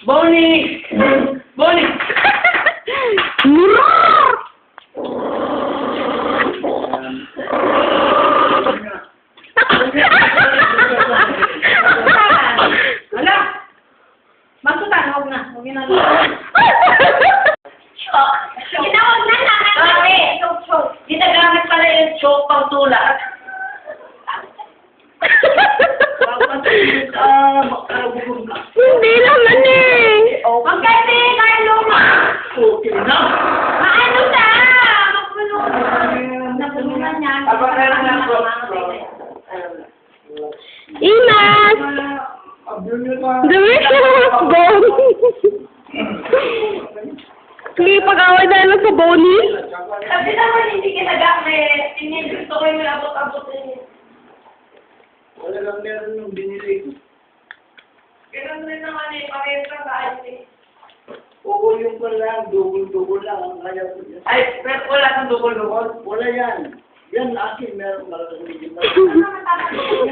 Bonnie! Bonnie! Hala! Magsutan, huwag na. Huwag yun na. Tinawag na namin. Ginagamit pala yung choke pang tulak. Hindi naman eh. Huwag kasi, Carlo. Okay na. Maano siya? Magpulong. Nagpulungan niya. Imas! The mission was gone. Hindi pag-away dahil lang sa Bonnie. Sabi naman hindi kinagamit. Hindi gusto ko yung abot-abotin. Wala lang meron yung binili ko. Ganun rin naman eh. Parehas lang sa atin. Oo, yung pala, double lang ang kaya ko yan. Ay, pero wala kang double. Wala yan. Yan, akin, meron malaking hindi. Ano naman tatanong?